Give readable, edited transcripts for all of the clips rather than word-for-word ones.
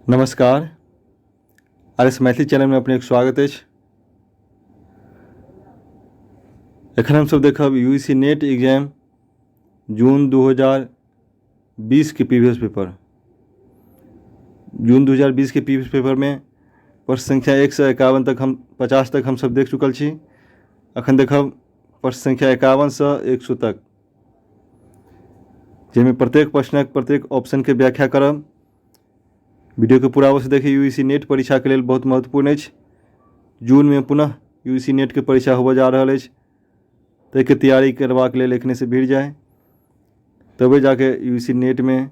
नमस्कार। RS. Maithili channel में अपने स्वागत है। एखन हम सब देखब यूजीसी नेट एग्जाम जून 2020 के प्रीवियस पेपर। जून 2020 के प्रीवियस पेपर में प्रश्न संख्या 1 से 51 तक हम 50 तक हम सब देख चुकल छी। अखन देखब प्रश्न संख्या 51 से 100 तक, जिसमें प्रत्येक प्रश्नक प्रत्येक ऑप्शन के व्याख्या करब। वीडियो के पूरा अवश्य देखिए। यूजीसी नेट परीक्षा के लिए बहुत महत्वपूर्ण है। जून में पुनः यूजीसी नेट के परीक्षा होबे जा रहा है, ताकि तैयारी करबाक लेल एखने से भिड़ जाए, तबे जाके यूजीसी नेट में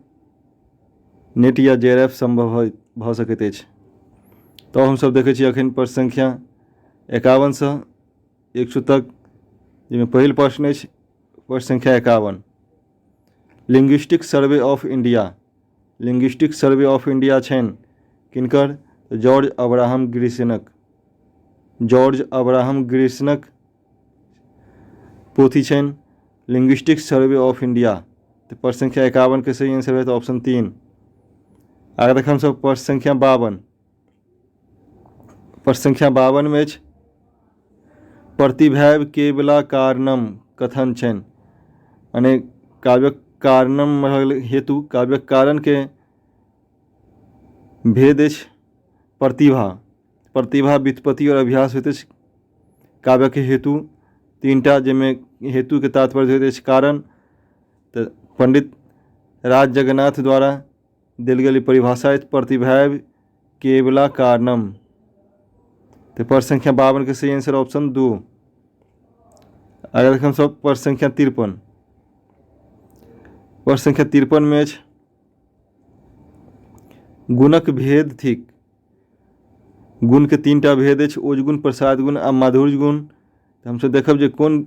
नेट या जेआरएफ संभव भ सकैत अछि। तो हम सब देखे छी अखन प्रश्न संख्या 51 से 100 तक, जिसमें पहिल प्रश्न अछि प्रश्न संख्या 51। Linguistic survey of India. Linguistic survey of India छनि किनकर? जॉर्ज अब्राहम ग्रिसनक। जॉर्ज अब्राहम ग्रिसनक पोथी छनि लिंग्विस्टिक सर्वे ऑफ इंडिया। तो प्रश्न संख्या 51 के सही आंसर है तो ऑप्शन 3। आगे देख हम सब प्रश्न संख्या 52। प्रश्न संख्या 52 में प्रतिभैव केवला कारणम कथन छनि, यानी काव्यक कारणम हेतु काव्यक कारण के भेद अछि प्रतिभा। प्रतिभा व्युत्पत्ति और अभ्यास होते काव्य के हेतु तीनटा, जिसमें हेतु के तात्पर्य होते कारण। तो पंडित राज जगन्नाथ द्वारा दिल गई परिभाषा प्रतिभैव केवला कारणम। तो प्रश्न संख्या 52 के सही आंसर ऑप्शन 2। अगर हम सब प्रश्न संख्या 53। प्रश्न संख्या 53 में गुणक भेद थिक। गुण के तीनटा भेद अछि, ओज गुण, प्रसाद गुण आ माधुर्य गुण। तो हम सब देखब जे कौन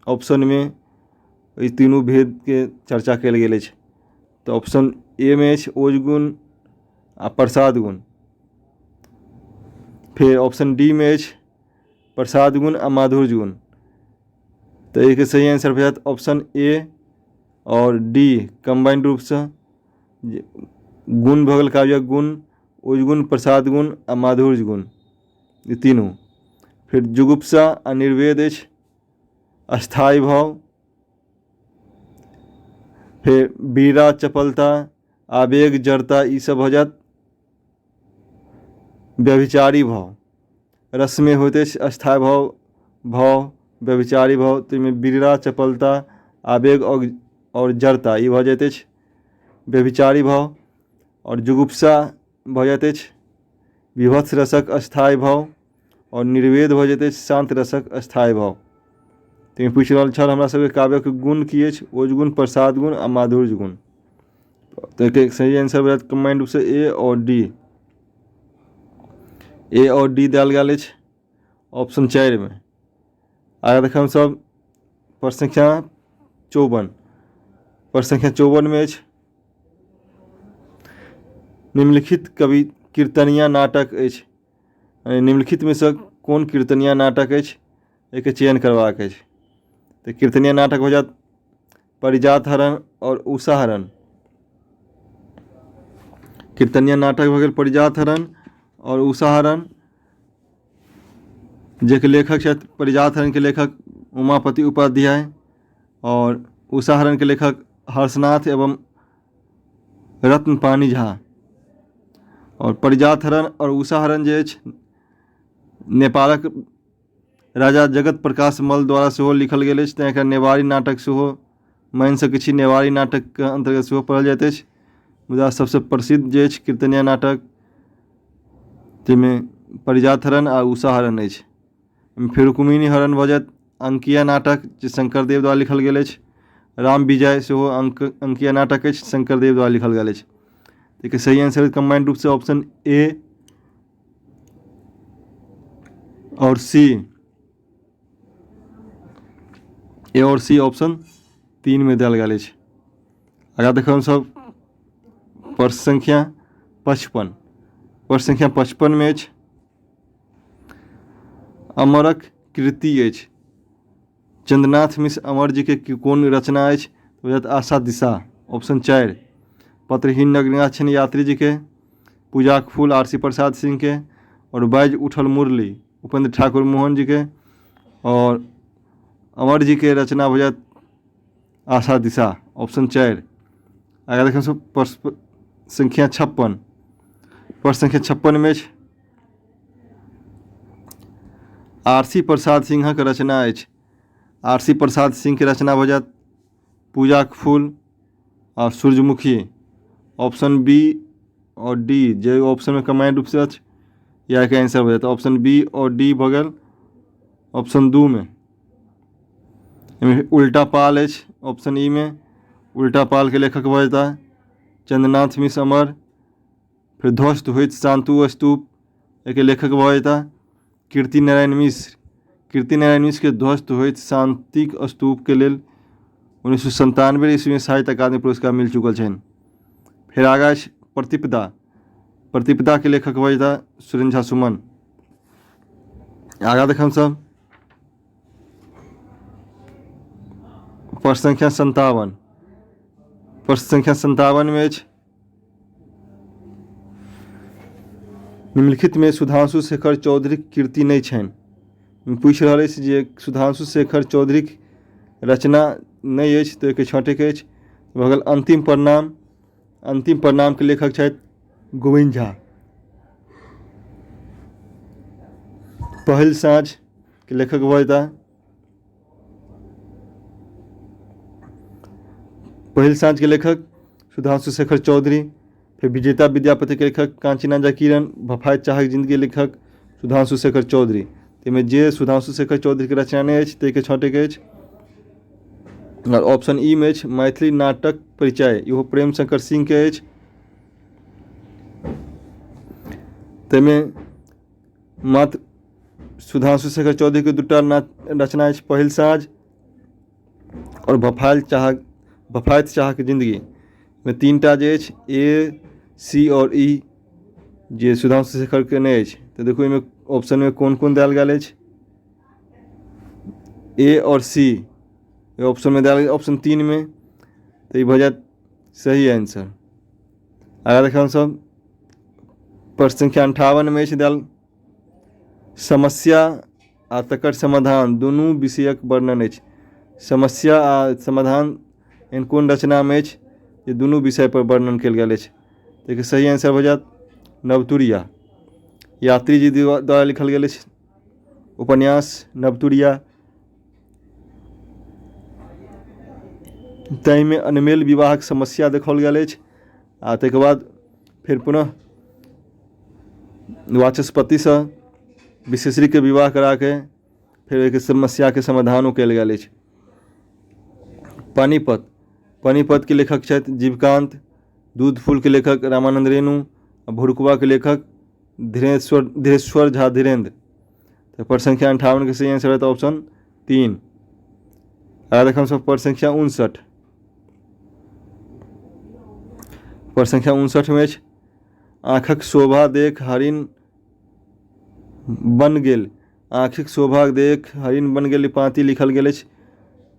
ऑप्शन में इस तीनों भेद के चर्चा कल गेल अछि। तो ऑप्शन ए में अछि ओज गुण आ प्रसाद गुण। फिर ऑप्शन डी में अछि प्रसाद गुण आ माधुर्य गुण। तो एक सही आंसर भे जात ऑप्शन ए और डी कंबाइंड रूप से। गुण भगल काव्यक गुण, ओज गुण, प्रसाद गुण आ माधुर्य गुण, ये तीनों। फिर जुगुप्सा आ निर्वेद अछि अस्थायी भाव। फिर वीरा, चपलता, आवेग, जड़ता, ये सब हो जात व्यभिचारी भाव। रस में होते अस्थायी भाव, भाव व्यभिचारी भाव। तो इनमें वीरा, चपलता, आवेग और जड़ता ये भ जाते व्यभिचारी भाव। और जुगुप्सा भ जाते विभत्स रसक अस्थायी भाव। और निर्वेद भ जाते शांत रसक अस्थायी भाव। तो पूछ रहा छल हमरा सबके काव्य के गुण की अछि? ओज गुण, प्रसाद गुण आ माधुर्य गुण। तो एक सही आंसर भ जात कंबाइंड रूप से ए और डी। ए और डी दिल गया ऑप्शन 4 में। आगे देख हम सब प्रश्न संख्या 54। प्रश्न संख्या 54 में निम्नलिखित कवि कीर्तनिया नाटक अछि। निम्नलिखित में से कौन कीर्तनिया नाटक अछि, एक चयन करवाक अछि। तो कीर्तनिया नाटक हो जात परिजात हरण और उषा हरण। कीर्तनिया नाटक हो गया परिजात हरण और उषा हरण, जेके लेखक छथि परिजात हरण के लेखक उमापति उपाध्याय और उषा हरण के लेखक हर्षनाथ एवं रत्नपानी झा। और परिजात हरण और उषा हरण जे नेपालक राजा जगत प्रकाश मल द्वारा सेहो लिखल गेल अछि। तें नेवारी नाटक सेहो मानि सकै छी, नेवारी नाटक के अंतर्गत सेहो पढ़ल जाइत अछि। मुदा सबसे प्रसिद्ध जे कीर्तनिया नाटक, जिसमें परिजात हरण आ उषा हरण अछि। फिर रुक्मिणी हरण भ जात अंकिया नाटक, जे शंकरदेव द्वारा लिखल गेल अछि। राम विजय सेहो अंकिया नाटक अछि, शंकरदेव द्वारा लिखल गेल अछि। देखिए सही आंसर कंबाइंड रूप से ऑप्शन ए और सी। ए और सी ऑप्शन 3 में दिल गया अछि। आगे देख हम सब प्रश्न संख्या 55। प्रश्न संख्या 55 में अमरक कृति अछि। चंद्रनाथ मिश्र अमर जी के कौन रचना अछि? तो आशा दिशा ऑप्शन 4। पत्रहीन नगरनाथ छनि यात्री जी के। पूजा के फूल आरसी प्रसाद सिंह के, और बाइज उठल मुरली उपेंद्र ठाकुर मोहन जी के, और अमर जी के रचना हो जात आशा दिशा, ऑप्शन 4। आगे देखें सब प्रश्न संख्या 56। प्रश्न संख्या 56 में आरसी प्रसाद सिंह के रचना है। आरसी प्रसाद सिंह के रचना हो जात पूजा के फूल और सूरजमुखी, ऑप्शन बी और डी जो ऑप्शन में कमांड रूप से अच्छे या के आंसर हो जाता है। ऑप्शन बी और डी भगल ऑप्शन 2 में। उल्टा पाल है ऑप्शन ई में। उल्टा पाल के लेखक हो जाता है चंद्रनाथ मिश्र अमर। फिर ध्वस्त हुई शांतु स्तूप एक लेखक हो जाता है कीर्ति नारायण मिश्र। कीर्ति नारायण मिश्र के ध्वस्त हुई शांतिक स्तूप के लिए 1997 ईस्वी में साहित्य अकादमी पुरस्कार मिल चुकल है। फिर आगा प्रतिपदा। प्रतिपदा के लेखक हो जाता सुरेंद्र झा सुमन। आगा देखम सब प्रश्न संख्या 57। प्रश्न संख्या 57 में निम्नलिखित में सुधांशु शेखर चौधरी कीर्ति नहीं छन। पूछ रहा है जे सुधांशु शेखर चौधरी रचना नहीं है तो एक छठे के भगल अंतिम प्रणाम। अंतिम प्रणाम के लेखक छथि गोविंद झा। पहल साँझ के लेखक हो जाता पहल साँझ के लेखक सुधांशु शेखर चौधरी। फिर विजेता विद्यापति के लेखक कांचीनाजा किरण। भफायत चाह जिंदगी के लेखक सुधांशु शेखर चौधरी। में जे सुधांशु शेखर चौधरी के रचना नहीं है तो छठे के और ऑप्शन ई में मैथिली नाटक परिचय इहो प्रेम शंकर सिंह के मात्र सुधांशु शेखर चौधरी के दूटा रचना है पहल साँझ और भफायत चाह के जिंदगी में 3टा जे ए सी और ई जे सुधांशु शेखर के नहीं है। तो देखो इनमें ऑप्शन में कौन कौन दिया गया ए और सी ऑप्शन में दिया गया ऑप्शन 3 में। तो ये हो जाए सही आंसर। आगे देखा हम सब प्रश्न संख्या 58 में दिल समस्या आ तकर समाधान दोनों विषयक वर्णन है। समस्या आ समाधान इन कौन रचना में ये दोनों विषय पर वर्णन कल गया है। देखिए सही आंसर हो जात नवतुरिया। यात्री जी द्वारा लिखल गया उपन्यास नवतुरिया। तय में अनमेल विवाहक समस्या देखल गया आ तक बाद फिर पुनः वाचस्पति से विशेषरी के विवाह करा के फिर एक समस्या के समाधान कल गया। पानीपत। पानीपत के लेखक छथि जीवकांत। दूध फूल के लेखक रामानंद रेणु। भुरकुआ के लेखक धीरेश्वर झा धीरेन्द्र। तो प्रश्न संख्या 58 के सही आंसर है तो ऑप्शन 3। आगे देखो सब प्रश्न संख्या 59। प्रश्न संख्या 59 में आँखक शोभा देख हरिण बन गेल। आँखिक शोभा देख हरिण बन गेल पाँति लिखल गेल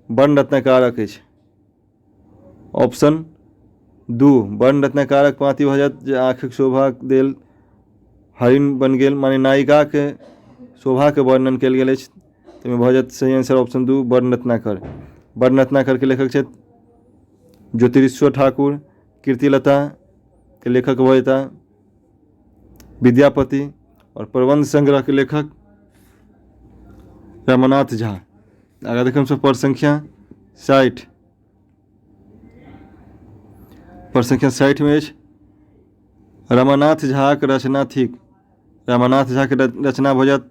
वर्ण रत्नकारक। ऑप्शन 2 वर्ण रत्नकारक पाँति हो जात जे आँखिक शोभा देल हरिण बन गेल माने नायिका के शोभा के वर्णन कल गेल तो में जात सही आंसर ऑप्शन 2 वर्ण रत्नाकर। वर्ण रत्नाकर के लेखक छथि ज्योतिरीश्वर ठाकुर। कीर्तिलता के लेखक हो जाता विद्यापति और प्रबंध संग्रह के लेखक रमानाथ झा। आगे देखें सब प्रश्न संख्या 60। प्रश्न संख्या 60 में रमानाथ झा के रचना थिक। रमानाथ झा के रचना हो जात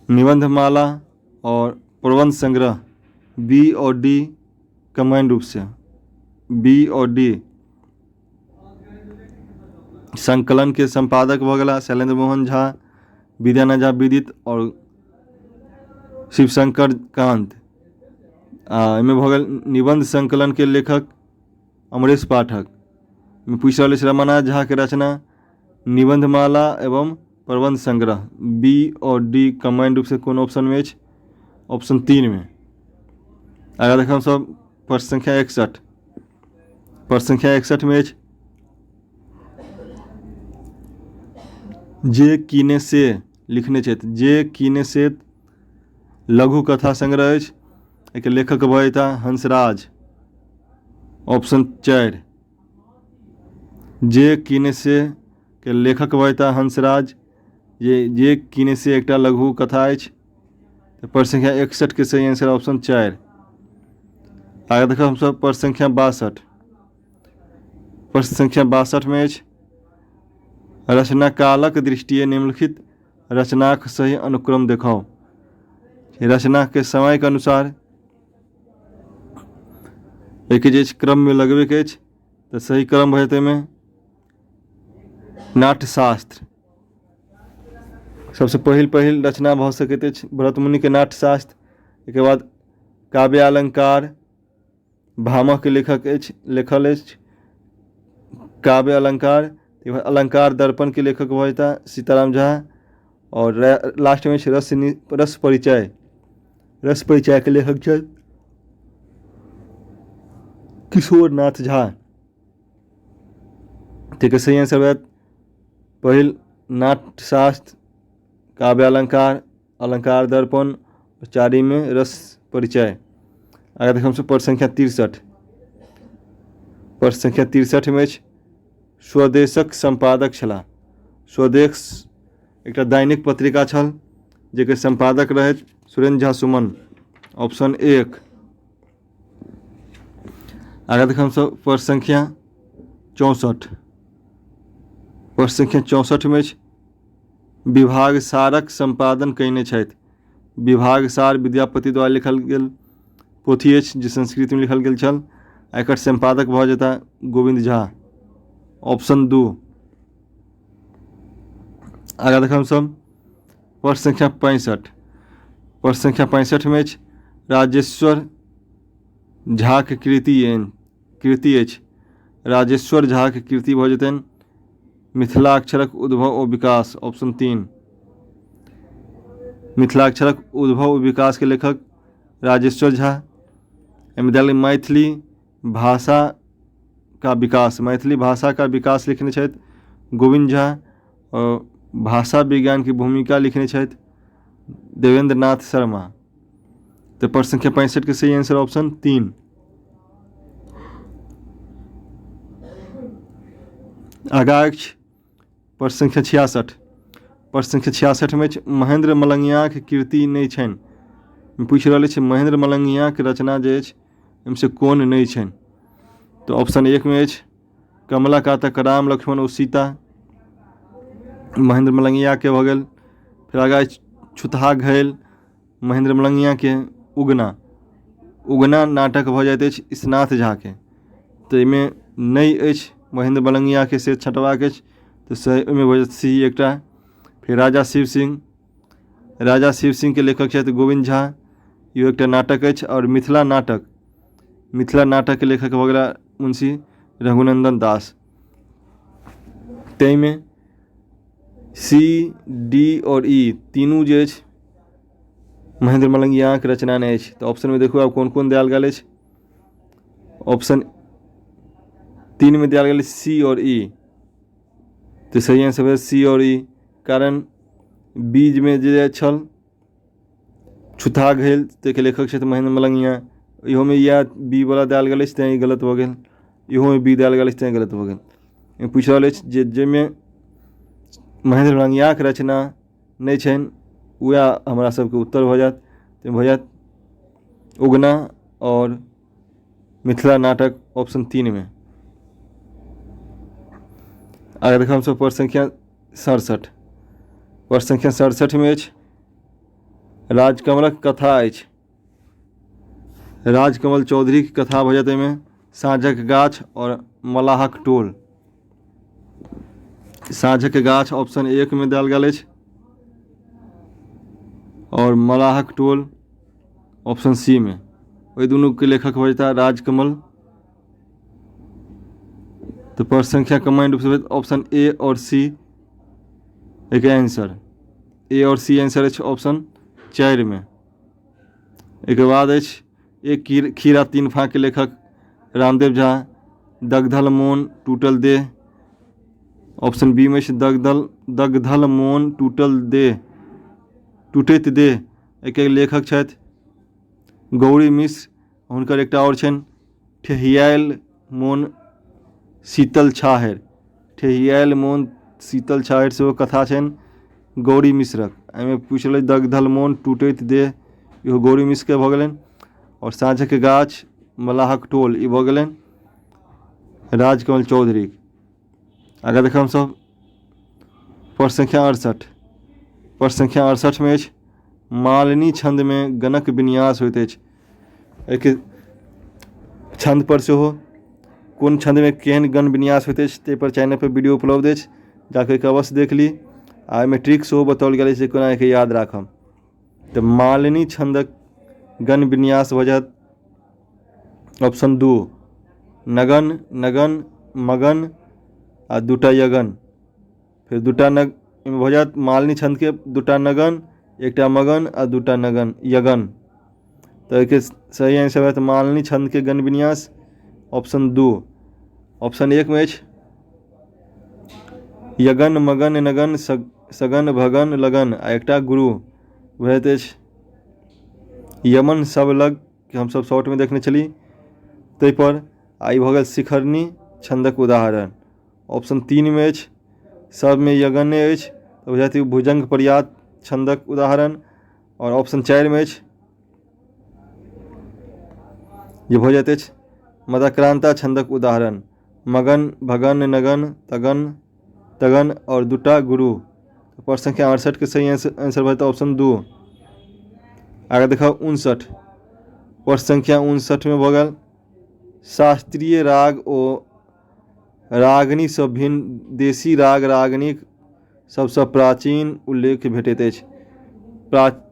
निबंधमाला और प्रबंध संग्रह। बी और डी कम्बाइंड रूप से बी और डी। संकलन के संपादक हो गला शैलेंद्र मोहन झा, विद्यानंद झा विदित और शिवशंकर कांत। इनमें हो गल निबंध संकलन के लेखक अमरेश पाठक। पूछ रहा रमानाथ झा के रचना निबंधमाला एवं प्रबंध संग्रह। बी और डी कम्बाइंड रूप से कौन ऑप्शन में ऑप्शन 3 में। आगे देखा सब प्रश्न संख्या 61। प्रश्न संख्या 61 में जे कीने से लिखने छथि। जे कीने से लघु कथा संग्रह अछि। एकर लेखक भऽ जेताह हंसराज, ऑप्शन 4। जे कीने से के लेखक भऽ जेताह हंसराज। जे कीने से एकटा लघु कथा अछि। तो प्रश्न संख्या 61 के सही आंसर ऑप्शन 4। आगे देखो हम सब प्रश्न संख्या 62। प्रश्न संख्या 62 में अछि रचना कालक दृष्टिए निम्नलिखित रचनाक सही अनुक्रम देखाओ। रचना के समय के अनुसार एक जे क्रम में लगबे के अछि तो सही क्रम भऽ जेतै में नाट्यशास्त्र। सबसे पहिल रचना भऽ सकैत अछि भरत मुनि के नाट्यशास्त्र। एक बाद काव्य अलंकार भामह के लेखक अछि, लिखल अछि काव्य अलंकार। अलंकार दर्पण के लेखक भऽ जेताह सीताराम झा। और लास्ट में रस परिचय। रस परिचय के लेखक छथि किशोर नाथ झा। ठीक है, सही आंसर है पहिल नाट्यशास्त्र, काव्य अलंकार, अलंकार दर्पण, चारी में रस परिचय। आगे देखो हमसे प्रश्न संख्या 63। प्रश्न संख्या 63 में स्वदेशक संपादक छलाह। स्वदेश एक दैनिक पत्रिका छल जेकर संपादक रहे सुरेंद्र झा सुमन, ऑप्शन 1। आगे देखो हम सब प्रश्न संख्या 64। प्रश्न संख्या 64 में विभाग सारक संपादन कयने छथि। विभाग सार विद्यापति द्वारा लिखल गेल पोथी अछि जे संस्कृत में लिखल गेल छल। एकर संपादक भऽ जेताह गोविंद झा, ऑप्शन 2। आगे देखो हम सब प्रश्न संख्या 65। प्रश्न संख्या 65 में राजेश्वर झा के कृति अछि। राजेश्वर झा के कृति भऽ जेतनि मिथिलाक्षरक उद्भव और विकास, ऑप्शन 3। मिथिलाक्षरक उद्भव और विकास के लेखक राजेश्वर झा। मैथिली भाषा का विकास, मैथिली भाषा का विकास लिखने छथि गोविंद झा। और भाषा विज्ञान की भूमिका लिखने छथि देवेंद्र नाथ शर्मा। तो प्रश्न संख्या 65 के सही आंसर ऑप्शन 3। आगाँ प्रश्न संख्या 66। प्रश्न संख्या 66 में महेंद्र मलंगिया के कृति नहीं छनि। पूछ रहा है महेंद्र मलंगिया के रचना जे अछि इनसे कौन नहीं छनि। तो ऑप्शन 1 में कमला कातक राम लक्ष्मण और सीता, महेंद्र मलंगिया के भऽ गेल। फिर आगा छुतहा घैल महेंद्र मलंगिया के। उगना नाटक भऽ जाइत अछि ईशनाथ झा के। तो इनमें नहीं अछि महेंद्र मलंगिया के से छटबाक अछि। तो सही में भऽ जाइत सी एकटा। फिर राजा शिव सिंह के लेखक छथि गोविंद झा। यो एकटा नाटक अछि। और मिथिला नाटक के लेखक भऽ गेला मुंशी रघुनंदन दास। तै में सी, डी और ई तीनू जे अछि महेंद्र मलंगिया के रचना नहीं अछि। तो ऑप्शन में देखो आब कौन कौन देल गेल अछि। ऑप्शन 3 में दिया गेल सी और ई। तो सही आंसर है सी और ई। कारण बीज में जे छल छुतहा घैल के लेखक छथि महेंद्र मलंगिया। इहो में या बी वाला दिया गेल अछि तैं गलत भऽ गेल। इहो में बी दिया गेल अछि तैं गलत भऽ गेल। पूछ रहल अछि जाहिमे महेंद्र मलंगिया के रचना नहीं छनि वह हमरा सबके उत्तर भऽ जायत। तो भऽ जायत उगना और मिथिला नाटक, ऑप्शन 3 में। आगे देखो हम सब प्रश्न संख्या 67। प्रश्न संख्या 67 में राजकमलक कथा अछि। राजकमल चौधरी की कथा भऽ जायत में साँझक गाछ और मलाहक टोल। साँझक गाछ ऑप्शन 1 में दिया गेल अछि और मलाहक टोल ऑप्शन सी में। वही दोनों के लेखक हो जाता है राजकमल। तो प्रश्न संख्या कमांड रूप से ऑप्शन ए और सी एक आंसर। ए और सी आंसर है ऑप्शन 4 में। एक बाद एक खीरा 3 फाँक के लेखक रामदेव झा। दग्धल मोन टूटल देह, ऑप्शन बी में दगधल मोन टूटैत देह एक लेखक छथि गौरी मिश्र। हुनकर एकटा और छनि ठेहियाल मोन शीतल छाहरि। ठेहियाल मोन शीतल छाहरि सेहो कथा छनि गौरी मिश्रक। एहिमे पूछल दगधल मोन टूटैत देह इहो गौरी मिश्रके भऽ गेलनि। और साँझक गाछ मलाहक टोल ई भऽ गेलनि राजकमल चौधरी। आगे देखब हमसब प्रश्न संख्या 68। प्रश्न संख्या 68 में अछि मालिनी छंद में गणक विन्यास होइत अछि। एहिके छंद पर सेहो कोन छंद में केहन गण विन्यास होइत अछि ताहि पर चैनल पर वीडियो उपलब्ध अछि, जाके एक अवश्य देख ली। आ एहिमे ट्रिक सेहो बताओल गेल अछि कोना एके याद राखब। तऽ मालिनी छंदक गण विन्यास भऽ जायत ऑप्शन 2 नगन नगन मगन आ दूटा यगन। फिर दूटा नग भऽ जायत मालिनी छंद के दूटा नगन एकटा मगन आ दूटा नगन यगन। तो एके सही आंसर है मालिनी छंद के गण विन्यास ऑप्शन 2। ऑप्शन 1 में अछि यगन मगन नगन सगन भगन लगन आ एकटा गुरु होइत अछि यमन सब लग के हमसब शॉर्ट में देखने छली ताहि पर। आई भऽ गेल शिखरनी छंदक उदाहरण। ऑप्शन 3 में अछि सब में यगने अछि तो बुझाइत भुजंग पर्यात छंदक उदाहरण। और ऑप्शन 4 में अछि जे भऽ जाइत अछि मदाक्रांता छंदक उदाहरण मगन भगन नगन तगन तगन और दूटा गुरु। प्रश्न संख्या 68 के सही आंसर भऽ ऑप्शन 2। आगे देखा 59। प्रश्न संख्या 59 में भऽ गेल शास्त्रीय राग ओ रागनी से भिन्न देशी राग रागनीक सबसे प्राचीन उल्लेख भेटैत अछि।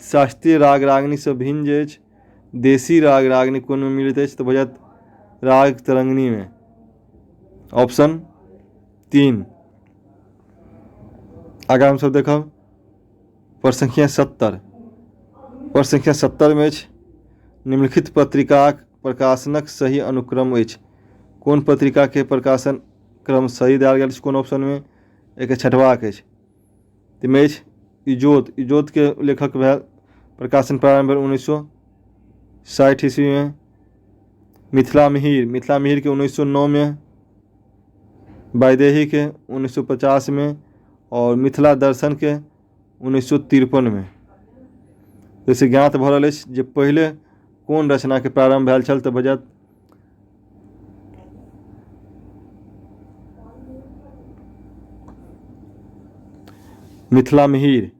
शास्त्रीय राग रागनी से भिन्न जे अछि देशी राग रागनी कोन में मिलैत अछि तऽ भऽ जायत राग तरंगिणी में ऑप्शन 3। आगे हम सब देखब प्रश्न संख्या 70। प्रश्न संख्या 70 में अछि निम्नलिखित पत्रिकाक प्रकाशनक सही अनुक्रम अछि। कोन पत्रिका के प्रकाशन क्रम सही देल गेल अछि कोन ऑप्शन में एक छठवाक अछि। ताहिमे अछि इजोत के लेखक भेल प्रकाशन प्रारंभ भेल 1960 ईस्वी में। मिथिला मिहिर के 1909 में। वैदेही के 1950 में और मिथिला दर्शन के 1953 में। जैसे ज्ञात भऽ रहल अछि जे पहिले कोन रचना के प्रारंभ भेल छल तऽ भऽ जायत मिथिला मिहिर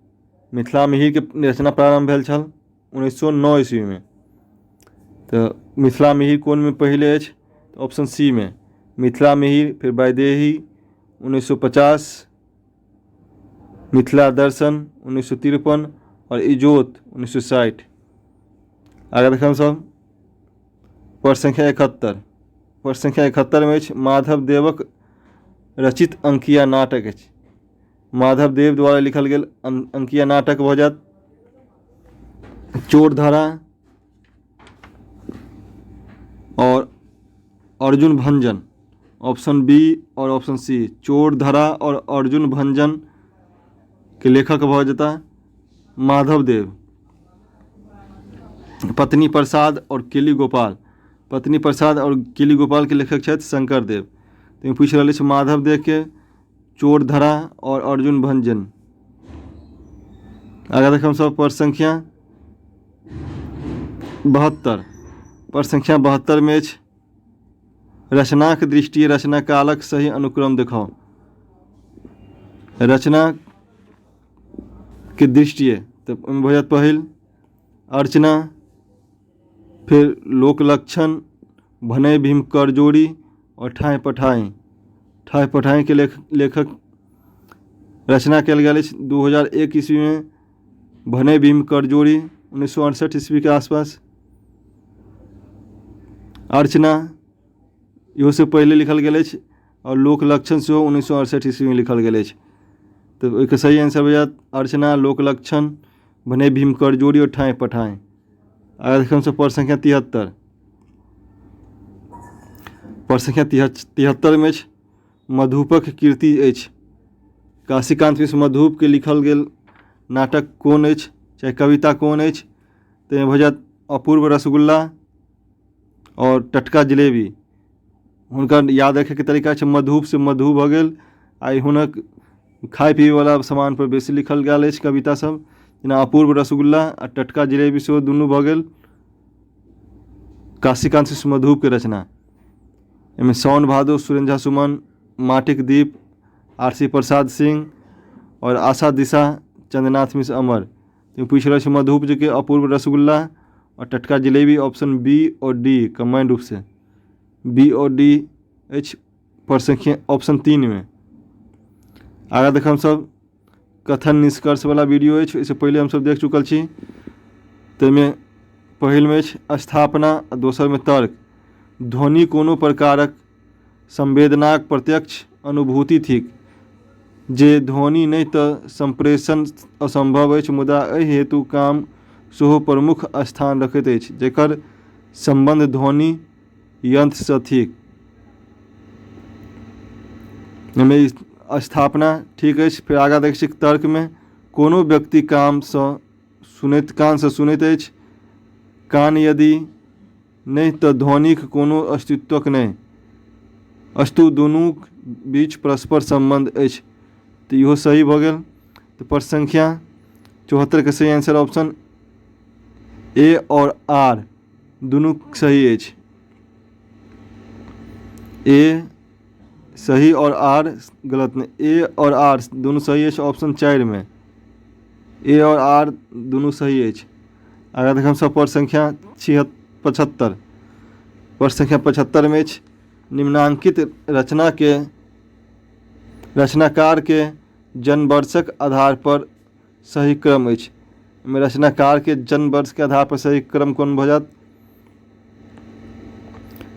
के रचना प्रारंभ भेल छल 1909 ईस्वी में। तो मिथिला मिहिर कोन में पहले अछि ऑप्शन सी में मिथिला मिहिर फिर वैदेही 1950 मिथिला दर्शन 1953 और इजोत 1960। आगे देखम सब प्रश्न संख्या 71। प्रश्न संख्या 71 में अछि माधव देवक रचित अंकिया नाटक अछि। माधव देव द्वारा लिखल गेल अंकिया नाटक भऽ जायत चोरधरा और अर्जुन भंजन। ऑप्शन बी और ऑप्शन सी चोरधरा और अर्जुन भंजन के लेखक भऽ जेता माधव देव। पत्नी प्रसाद और केली गोपाल। पत्नी प्रसाद और केली गोपाल के लेखक छथि शंकर देव। तो पूछ रहा है माधव देव के चोरधरा और अर्जुन भंजन। आगे देख हम सब प्रश्न संख्या 72। प्रश्न संख्या 72 में रचनाक दृष्टि रचना कालक सही अनुक्रम दिखाओ। रचना के दृष्टि तो भऽ जायत पहिल अर्चना फिर लोकलक्षण भने भीम करजोड़ी और ठाई पठाई के लेखक रचना कल गेल 2001 ईस्वी में भने भीम करजोड़ी 1968 ईस्वी के आसपास। अर्चना इहो से पहले लिखल गेल और लोकलक्षण से 1968 ईस्वी में लिखल गेल। तो एक सही आंसर हो जात अर्चना लोकलक्षण भने भीम करजोड़ी और ठाई पठाई। आगे देखम से प्रश्न संख्या 73। प्रश्न संख्या 73 में मधुपक कीर्ति अछि काशीकांत मिश्र मधुप के लिखल गेल नाटक कोन अछि चाहे कविता कोन अछि? ताहिमे भऽ जायत अपूर्व रसगुल्ला और टटका जिलेबी। हुनकर याद रखेके तरीका छै मधुप से मधु भऽ गेल। आई हुनक खाय पीबैवला सामान पर बेसी लिखल गेल अछि कविता सब, जेना अपूर्व रसगुल्ला आ टटका जिलेबी सेहो दुनू भऽ गेल काशीकांत मिश्र मधुप के रचना। एहिमे साउन भादो, सुरेंद्र झा सुमन, माटिक दीप, आर.सी. प्रसाद सिंह और आशा दिशा, चंद्रनाथ मिश्र अमर। तो पूछ रहे मधुप जी के अपूर्व रसगुल्ला और टटका जिलेबी ऑप्शन बी और डी कंबाइंड रूप से बी और डी एच पर संख्या ऑप्शन 3 में। आगे देख हम सब कथन निष्कर्ष वाला वीडियो है, इससे पहले हम सब देख चुकल छी। तो में पहिल में स्थापना, दोसर में तर्क। ध्वनि कोनो प्रकारक संवेदनाक प्रत्यक्ष अनुभूति थिक, जे ध्वनि नहीं तो संप्रेषण असंभव अछि, मुदा एहि हेतु काम सेहो प्रमुख स्थान रखैत अछि, जेकर संबंध ध्वनि यंत्र से थिक। में स्थापना ठीक है। फिर आगा देख तर्क में कोनो व्यक्ति कान से सुनैत अछि, कान यदि नहीं तो ध्वनिक कोनो अस्तित्वक नहीं, अस्तु दुनू बीच परस्पर संबंध अछि। तो इहो सही भऽ गेल। तो प्रश्न संख्या 74 के सही आंसर ऑप्शन ए और आर दुनू सही अछि। ए सही और आर गलत नहीं, ए और आर दोनों सही है ऑप्शन 4 में। ए और आर दोनों सही है। अगर देख हम सब प्रश्न संख्या 75 प्रश्न संख्या 75 में निम्नांकित रचनाकार के जन्म वर्षक आधार पर सही क्रम अछि। में रचनाकार के जन्म वर्ष के आधार पर सही क्रम कौन भऽ जायत?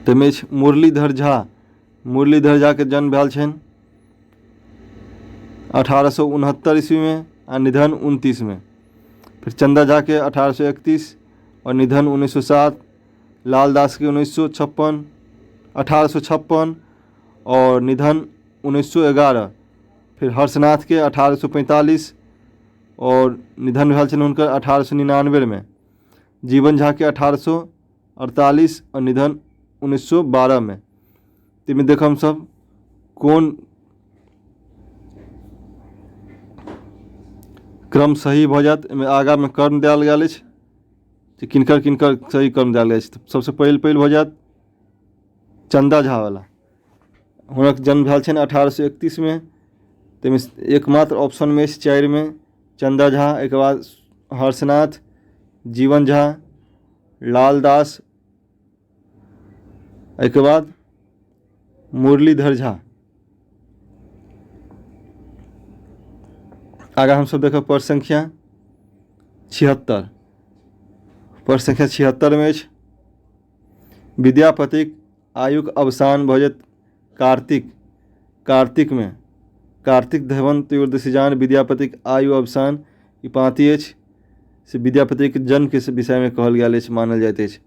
तो में मुरलीधर झा के जन्म भेल छनि 1869 ईस्वी में आ निधन 19 में। फिर चंदा झा के 1831 और निधन 1907। लाल दास के 1856 और निधन 1911। फिर हर्षनाथ के 1845 और निधन भेल छनि हुनकर 1899 में। जीवन झा के 1848 और निधन 1912 में। तिमे देख हम सब कौन क्रम सही भऽ जायत। एहिमे आगा में क्रम देल गेल अछि जे किनकर किनकर सही क्रम देल अछि। सबसे पहिल भऽ जायत चंदा झा वाला। हुनक जन्म भेल छनि 1831 में। ताहिमे एकमात्र ऑप्शन में 4 में चंदा झा, एक बाद हर्षनाथ, जीवन झा, लाल दास, एक बाद मुरलीधर झा। आगे हम सब देखो प्रश्न संख्या 76। प्रश्न संख्या 76 में विद्यापतिक आयुक अवसान भऽ जायत कार्तिक में। कार्तिक धवन त्रयोदशीजान विद्यापतिक आयु अवसान ई पाँति अछि से विद्यापतिक जन्म के विषय में कहल गेल अछि, मानल जाइत अछि।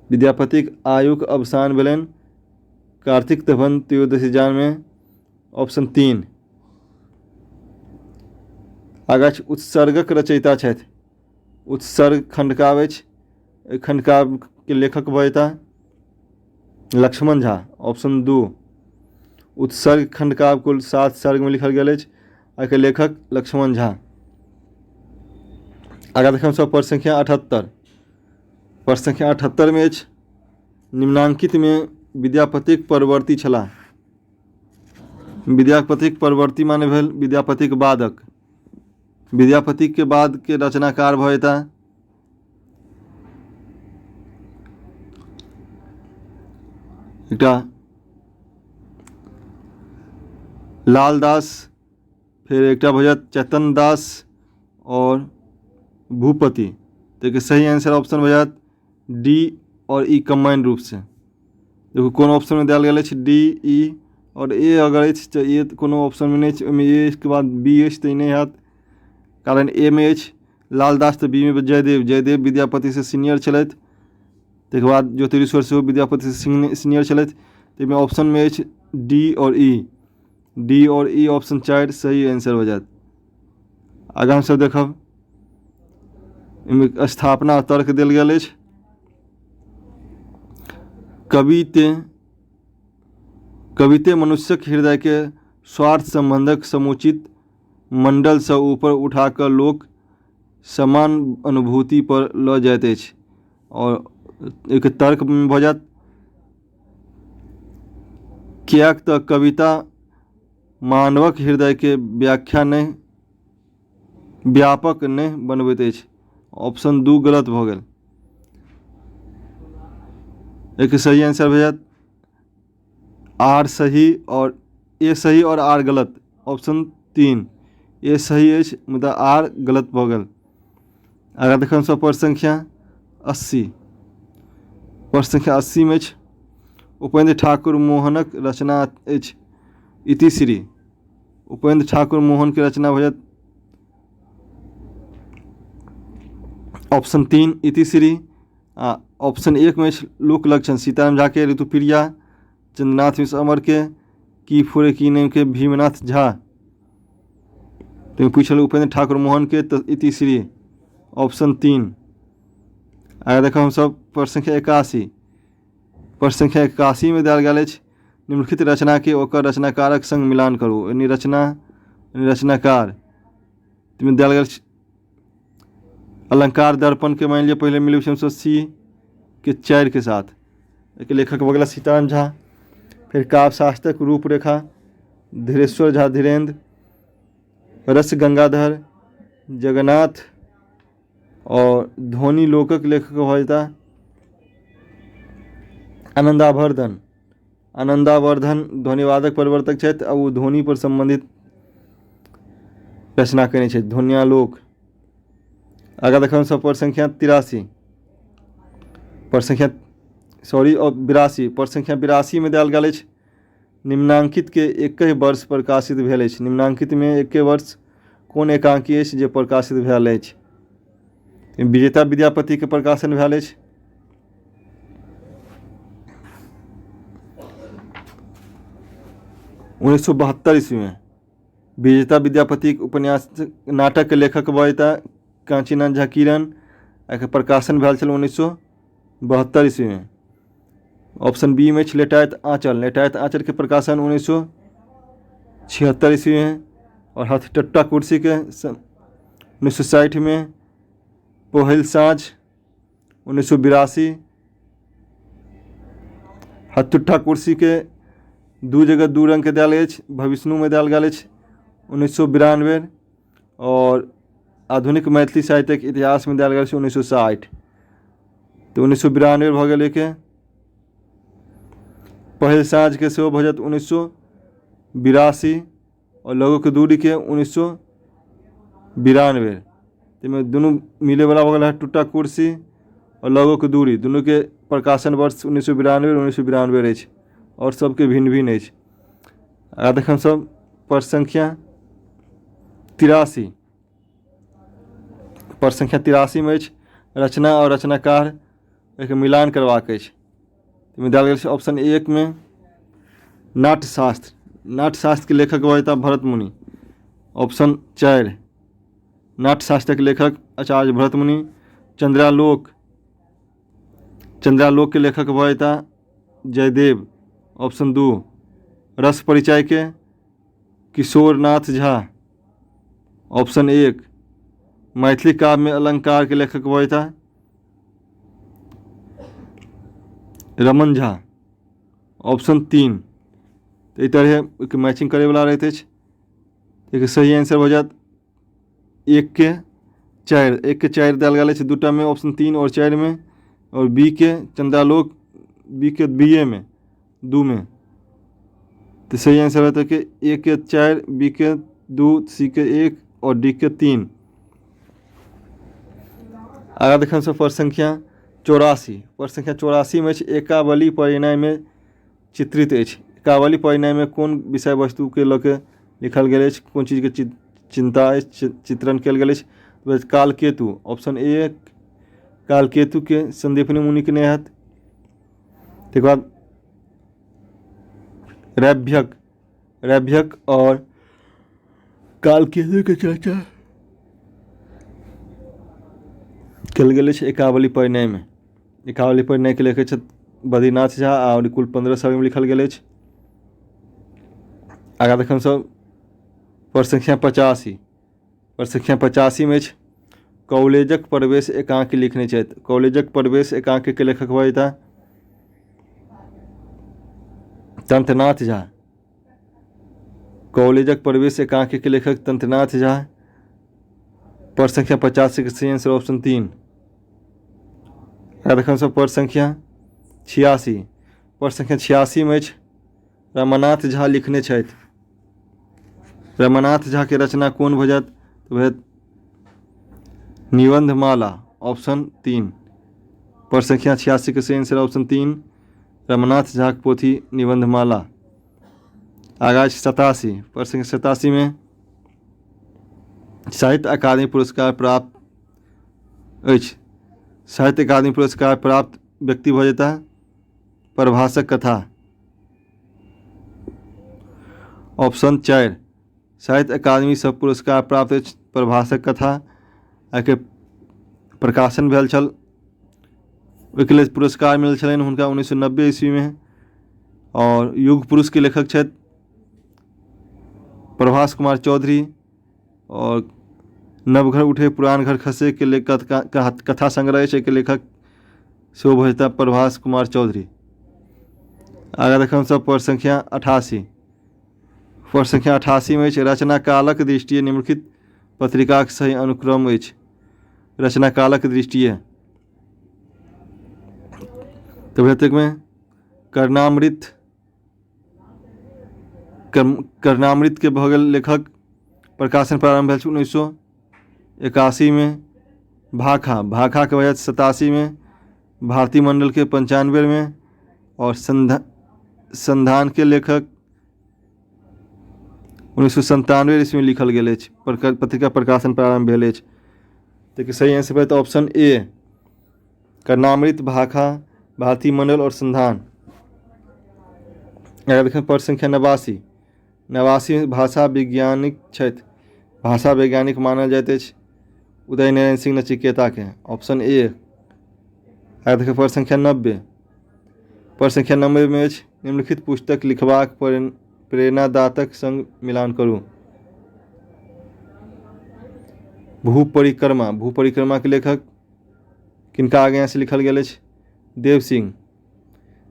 विद्यापतिक आयुक अवसान भेलनि कार्तिक धवन त्रयोदशीजान में ऑप्शन 3। आगा उत्सर्गक रचयिता छथि। उत्सर्ग खंडकाव्य अछि। खंडकाव्य के लेखक भऽ जेताह लक्ष्मण झा, ऑप्शन 2। उत्सर्ग खंडकाव्य कुल 7 सर्ग में लिखल गेल अछि। एकर लेखक लक्ष्मण झा। आगा देखम सब प्रश्न संख्या 78। प्रश्न संख्या 78 में निम्नांकित में विद्यापतिक परवर्ती छलाह। विद्यापतिक परवर्ती माने भेल विद्यापतिक बादक। विद्यापति के बाद के रचनाकार भऽ जेताह एकटा लाल दास, फिर एकटा भऽ जायत चैतन्य दास और भूपति। तो सही आंसर ऑप्शन भऽ जायत डी और ई कंबाइंड रूप से। देखो कौन ऑप्शन में दिया गेल अछि डी, ई और ए अगर अछि तो ए कोनो ऑप्शन में नहीं अछि। ओहिमे ए के बाद बी अछि तो नहीं हैत, कारण ए में अछि लाल दास तो बी में जयदेव विद्यापति से सीनियर छलथि। ताहिके बाद ज्योतिरीश्वर सेहो विद्यापति से सीनियर छलथि। ताहिमे ऑप्शन में अछि डी और ई। डी और ई ऑप्शन 4 सही आंसर हो जात। आगाँ हमसब देखब इनमें स्थापना तर्क देल गेल अछि। कविते मनुष्यक हृदय के स्वार्थ संबंधक समुचित मंडल से ऊपर उठाकर लोक समान अनुभूति पर लऽ जाइत अछि। और एक तर्क भऽ जायत कियाक तऽ कविता मानवक हृदय के व्यापक नहि बनबैत अछि। ऑप्शन 2 गलत भऽ गेल। एक सही आंसर भऽ जायत आर सही और ए सही और आर गलत। ऑप्शन 3 ए सही अछि मुदा आर गलत भऽ गेल। आगाँ देखब सब प्रश्न संख्या 80। प्रश्न संख्या 80 में अछि उपेंद्र ठाकुर मोहनक रचना अछि इतिश्री। उपेंद्र ठाकुर मोहन के रचना भऽ जायत ऑप्शन 3 इतिश्री। ऑप्शन 1 में लोक लक्षण सीताराम झा के, ऋतुप्रिया, चंद्रनाथ मिश्र अमर के, की फुरे की नेम के भीमनाथ झा। तो पूछल उपेंद्र ठाकुर मोहन के तो इतिश्री ऑप्शन 3। आगे देखो हम सब प्रश्न संख्या 81। प्रश्न संख्या 81 में देल गेल अछि निम्नलिखित रचना के ओकर रचनाकारक संग मिलान करू। यानी रचनाकार में देल गेल अलंकार दर्पण के मान लिया पहले मिले हमसब सी के 4 के साथ। एक लेखक भऽ गेल सीताराम झा। फिर काव्य शास्त्रक रूपरेखा धीरेश्वर झा धीरेन्द्र, रस गंगाधर, जगन्नाथ और ध्वनि लोकक लेखक भऽ जेता आनंदावर्धन। आनंदावर्धन ध्वनिवादक परिवर्तक छथि आ ओ ध्वनि पर संबंधित रचना कयने छथि ध्वन्यालोक। आगाँ देखब सब प्रश्न संख्या 83। प्रश्न संख्या 82। प्रश्न संख्या 82 में देल गेल अछि निम्नांकित के एकहि वर्ष प्रकाशित भेल अछि। निम्नांकित में एके वर्ष कोन एकांकी अछि जे प्रकाशित भेल अछि। विजेता विद्यापति के प्रकाशन भेल अछि। उन्नीस सौ 72 ईस्वी में विजेता विद्यापति उपन्यास नाटक के लेखक भऽ जेता कांचीनाथ झा किरण। एकर प्रकाशन भेल छल 1972 ईस्वी में। ऑप्शन बी में लेटायत आंचल। लेटायत आंचल के प्रकाशन 1976 ईस्वी में। और हथटट्टा कुर्सी के 1960 में। पहिल साँझ 1982। हथटट्टा कुर्सी के दू जगह दू रंग के देल अछि भविष्णु में देल गेल अछि 1992। और आधुनिक मैथिली साहित्यक इतिहास में देल गेल अछि 1960। तो 1992 भऽ गेल के पहिल साँझ के सेहो भऽ जायत 1982 और लघु के दूरी के 1992। में दोनों मिले वाला भऽ गेल हथटट्टा कुर्सी और लघु के दूरी दोनों के प्रकाशन वर्ष 1992 और 1992 अछि और सबके भिन्न भिन्न अछि। आगाँ देखब सब प्रश्न संख्या 83। प्रश्न संख्या 83 में अछि रचना और रचनाकार एक मिलान करबाक अछि। में देल गेल छै ऑप्शन 1 में नाट्यशास्त्र। नाट्यशास्त्र के लेखक भऽ जेता भरत मुनि। ऑप्शन 4 नाट्यशास्त्र के लेखक आचार्य भरत मुनि। चंद्रालोक के लेखक भऽ जेता जयदेव। ऑप्शन 2 रस परिचय के किशोरनाथ झा। ऑप्शन 1 मैथिली काव्य में अलंकार के लेखक भऽ जेता रमन झा। ऑप्शन 3 तो ई तरह मैचिंग करे वाला रहते अछि। एक सही आंसर भऽ जायत 1 के 4। 1 के 4 देल गेल अछि दूटा में ऑप्शन 3 और 4 में। और बी के चंद्रालोक बी के बी ए में 2 में। तो सही आंसर होता है कि 1 के 4, बी के 2, सी के 1 और डी के 3। आगे देखम सब प्रश्न संख्या 84। प्रश्न संख्या 84 में एकावली परिणय में चित्रित अछि। एकावली परिणय में कौन विषय वस्तु के लऽ के लिखल गेल अछि, कौन चीज के चिंता अछि, चित्रण कयल गेल अछि। कालकेतु। ऑप्शन 1 कालकेतु के संदीपनी मुनि के नेहत। तकर बाद रैभ्यक। रैभ्यक और कालकेतु के चर्चा कल गेल अछि एकावली परिणय में। एकावली परिणय के लेखक छथि बद्रीनाथ झा और कुल 15 सर्ग में लिखल गेल अछि। आगा देखम सब प्रश्न संख्या 85। प्रश्न संख्या 85 में कॉलेजक प्रवेश एकांकी लिखने छथि। कॉलेजक प्रवेश एकांकी के लेखक हुआ था तंत्रनाथ झा। कॉलेजक प्रवेश एकांकी के लेखक तंत्रनाथ झा। प्रश्न संख्या 85 के सही आंसर ऑप्शन 3। देखम सब प्रश्न संख्या 86। प्रश्न संख्या 86 में रमानाथ झा लिखने छथि। रमानाथ झा के रचना कौन भजत? तो वह निबंधमाला ऑप्शन 3। प्रश्न संख्या 86 के सही आंसर ऑप्शन 3 रमानाथ झा की पोथी निबंधमाला। आगा 87। प्रश्न संख्या 87 में साहित्य अकादमी पुरस्कार प्राप्त अछि। साहित्य अकादमी पुरस्कार प्राप्त व्यक्ति भऽ जेता प्रभाषक कथा ऑप्शन 4। साहित्य अकादमी से पुरस्कार प्राप्त अछि प्रभाषक कथा। एकर प्रकाशन भेल छल, ओहिके लेल पुरस्कार मिलल छलनि हुनका 1990 ईस्वी में। और युग पुरुष के लेखक छथि प्रभास कुमार चौधरी। और नवघर उठे पुरान घर खसे के लेखक कथा संग्रह के लेखक सेहो भऽ जेता प्रभास कुमार चौधरी। आगा देखम सब प्रश्न संख्या 88। प्रश्न संख्या 88 में रचना कालक दृष्टिए निम्नलिखित पत्रिकाक सही अनुक्रम अछि। रचना कालक दृष्टिए तो भौतिक में कर्णामृत के भऽ गेल लेखक प्रकाशन प्रारंभ भेल 1981 में। भाखा के वजह 87 में। भारती मंडल के 95 में। और संधान के लेखक 1997 ईस्वी में लिखल गेल अछि। पत्रिका प्रकाशन प्रारंभ भेल अछि। तो सही आंसर है तो ऑप्शन ए कर्णामृत, भाखा, भारती मंडल और संधान। अगर देखें प्रश्न संख्या 89। 89 भाषा वैज्ञानिक छथि। भाषा वैज्ञानिक मानल जाइत अछि उदय नारायण सिंह नचिकेता के ऑप्शन ए। अगर देखें प्रश्न संख्या 90। प्रश्न संख्या 90 में निम्नलिखित पुस्तक लिखबाक प्रेरणादातक संग मिलान करू। भूपरिक्रमा। भूपरिक्रमा के लेखक किनका आज्ञा से लिखल गेल अछि? देव सिंह।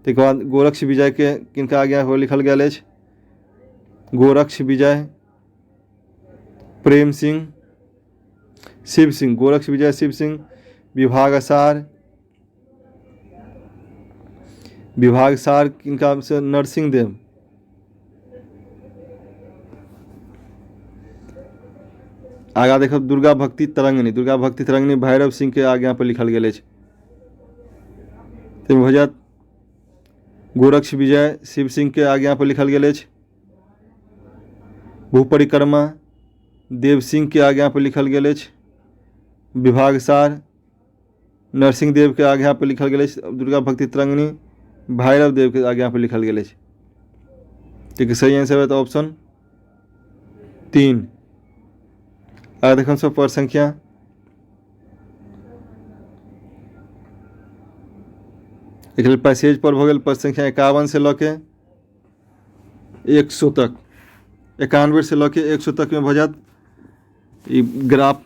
तकर बाद गोरक्ष विजय के किनका आज्ञा हो लिखल गेल अछि? गोरक्ष विजय, प्रेम सिंह, शिव सिंह। गोरक्ष विजय, शिव सिंह। विभाग सार किनका से? नरसिंह देव। आगा देखो दुर्गा भक्ति तरंगिणी। दुर्गा भक्ति तरंगिणी भैरव सिंह के आज्ञा पर लिखल गेल अछि। भऽ जायत गोरक्ष विजय शिव सिंह के आज्ञा पर लिखल गेल अछि। भूपरिक्रमा देव सिंह के आज्ञा पर लिखल गेल अछि। विभागसार नरसिंह देव के आज्ञा पर लिखल गेल अछि। दुर्गा भक्ति तरंगिणी भैरव देव के आज्ञा पर लिखल गेल अछि। ठीक है, सही आंसर है तो ऑप्शन 3। आगे देखो सब प्रश्न संख्या पैसेज पर भऽ गेल प्रश्न संख्या 51 से लऽ के 100 तक। 91 से लऽ के 100 तक में भऽ जायत ई ग्राफ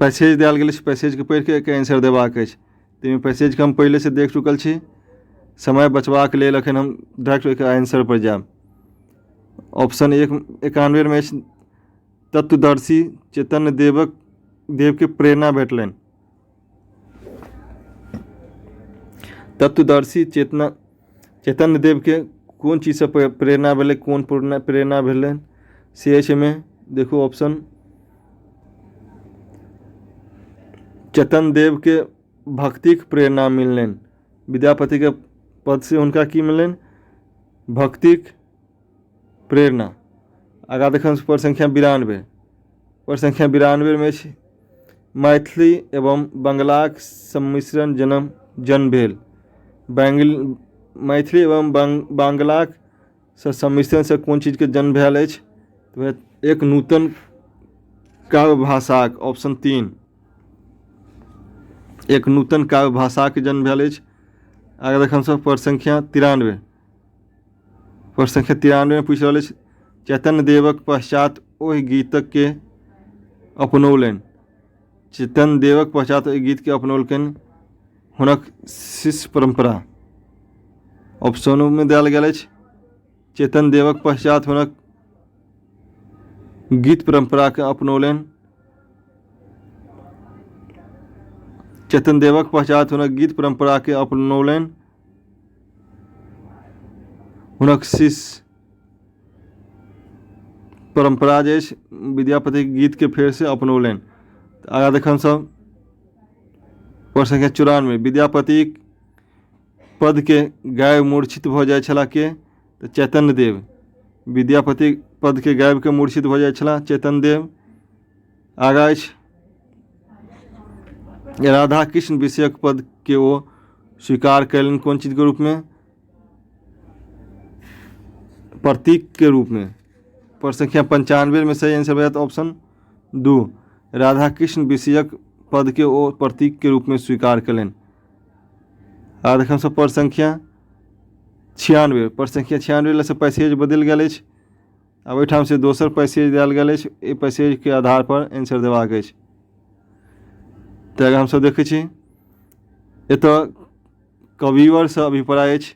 पैसेज देल गेल अछि। पैसेज के पढ़ि के आंसर देबाक अछि। ताहिमे पैसेज के हम पहले से देख चुकल छी। समय बचबाक लेल अखन हम डायरेक्ट आंसर पर जायब। ऑप्शन 1 91 में तत्वदर्शी चैतन्य देव के प्रेरणा भेटलनि। तत्वदर्शी चैतन्य देव के कौन चीज से प्रेरणा भेलै? कौन प्रेरणा भेलनि से अछि में देखो ऑप्शन। चैतन्य देव के भक्तिक प्रेरणा मिललनि। विद्यापति के पद से हुनका की मिललनि? भक्तिक प्रेरणा। आगा देखम प्रश्न संख्या 92। प्रश्न संख्या 92 में मैथिली एवं बंगलाक सम्मिश्रण जन्म भेल। मैथिली एवं बांग्लाक सम्मिश्रण से कोन चीज के जन्म भेल अछि? तो एक नूतन काव्य भाषाक, ऑप्शन 3, एक नूतन काव्य भाषाक जन्म भेल अछि। आगे देखम सब प्रश्न संख्या 93। प्रश्न संख्या 93 में पूछ रहल अछि, चैतन्य देवक पश्चात ओहि गीतक के अपनौलनि। चैतन्य देवक पश्चात ओहि गीत के अपनौलकनि हुनक शिष्य परंपरा। ऑप्शनों में देल गेल अछि, चैतन्य देवक पश्चात हुनक गीत परंपरा के अपनौलनि। चैतन्य देवक पश्चात हुनक गीत परंपरा के अपनौलनि हुनक शिष्य परंपरा जे विद्यापति के गीत के फेर से अपनौलनि। आगे देखम सब प्रश्न संख्या 94। विद्यापति पद के गायब मूर्छित भ जाय छला के? तो चैतन्य देव। विद्यापति पद के गायब के मूर्छित भ जाय छला चैतन्य देव। आगा अछि, राधा कृष्ण विषयक पद के ओ स्वीकार कयलनि कोन चीज के रूप में? प्रतीक के रूप में। प्रश्न संख्या 95 में सही आंसर बता ऑप्शन 2, राधा कृष्ण विषयक पद के ओ प्रतीक के रूप में स्वीकार कयलनि। आ देखम सब प्रश्न संख्या 96। प्रश्न संख्या 96 से पैसेज बदलि गेल अछि। आब ओहिठाम से दोसर पैसेज देल गेल अछि, एहि पैसेज के आधार पर आंसर देबाक अछि। तो आगे हमसब देखै छी, एतऽ कविवर से अभिप्राय अछि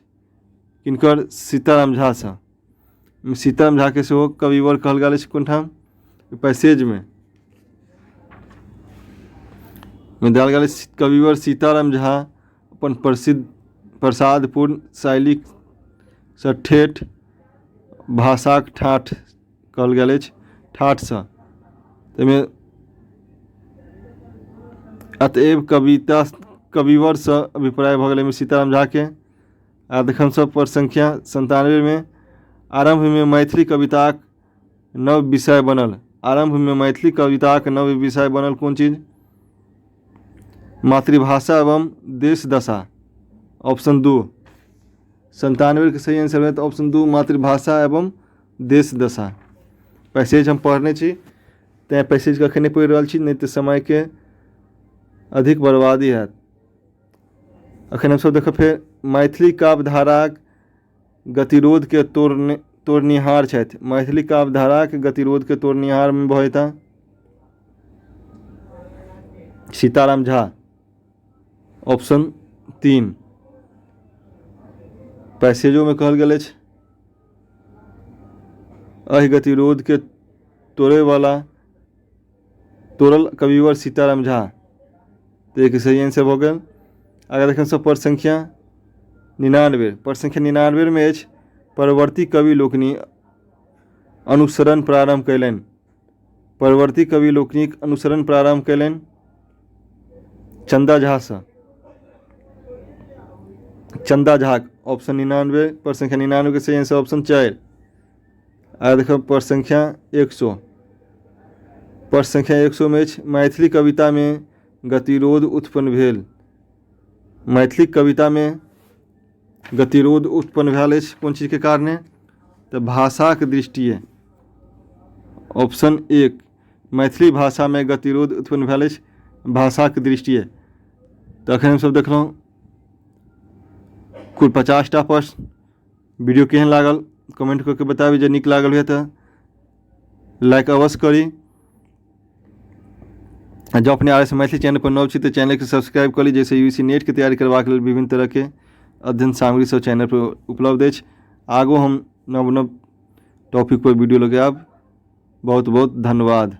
किनकर? सीताराम झा से। सीताराम झा के सेहो कविवर कहल गेल अछि। कोन ठाम? पैसेज में देल गेल अछि, कविवर सीताराम झा अपन प्रसिद्ध प्रसादपूर्ण शैली से ठेठ भाषाक ठाठ कहल गेल अछि, ठाठ से। ताहिमे अतएव कविवर से अभिप्राय भऽ गेल सीताराम झा के। आ देखम सब प्रश्न संख्या 97 में, आरंभ में मैथिली कविताक नव विषय बनल। आरंभ में मैथिली कविताक नव विषय बनल कोन चीज? मातृभाषा एवं देश दशा। ऑप्शन 2। 97 के सही आंसर है तो ऑप्शन 2, मातृभाषा एवं देश दशा। पैसेज हम पढ़ने छी, तैं पैसेज के अखन पढ़ि रहल छी, नहीं तो समय के अधिक बर्बादी है। अखन हम सब देखब फेर मैथिली काव्य धाराक गतिरोध के तोड़निहार छथि। मैथिली काव्य धारा के गतिरोध के तोड़निहार में भऽ जेता सीताराम झा। ऑप्शन 3। पैसेजों में कहल गेल अछि, एहि गतिरोध के तोड़ल कविवर सीताराम झा। तो एक सही आंसर भऽ गेल। आगे देखम सब प्रश्न संख्या 99। प्रश्न संख्या 99 में अछि, परवर्ती कवि लोकनि अनुसरण प्रारंभ कयलनि। परवर्ती कवि लोकनिक अनुसरण प्रारंभ कयलनि चंदा झा से। चंदा झा। ऑप्शन 99। प्रश्न संख्या 99 के सही आंसर ऑप्शन 4। आगे देखो प्रश्न संख्या 100। प्रश्न संख्या 100 में मैथिली कविता में गतिरोध उत्पन्न भेल। मैथिली कविता में गतिरोध उत्पन्न भेल अछि कोन चीज के कारणे? तो भाषा के दृष्टिए। ऑप्शन 1, मैथिली भाषा में गतिरोध उत्पन्न भेल अछि भाषा के दृष्टिए। तो अखन हम सब देखलहुँ कुल 50टा प्रश्न। वीडियो केहन लागल कमेंट करके बताबी, जे नीक लागल हुए तो लाइक अवश्य करी। जो अपने आर एस मैथिली चैनल पर नव छी तो चैनल के सब्सक्राइब कर ली, जैसे यूसी नेट के तैयारी करबाक लेल विभिन्न तरह के अध्ययन सामग्री सब चैनल पर उपलब्ध अछि। आगो हम नव नव टॉपिक पर वीडियो लगाएब। बहुत बहुत धन्यवाद।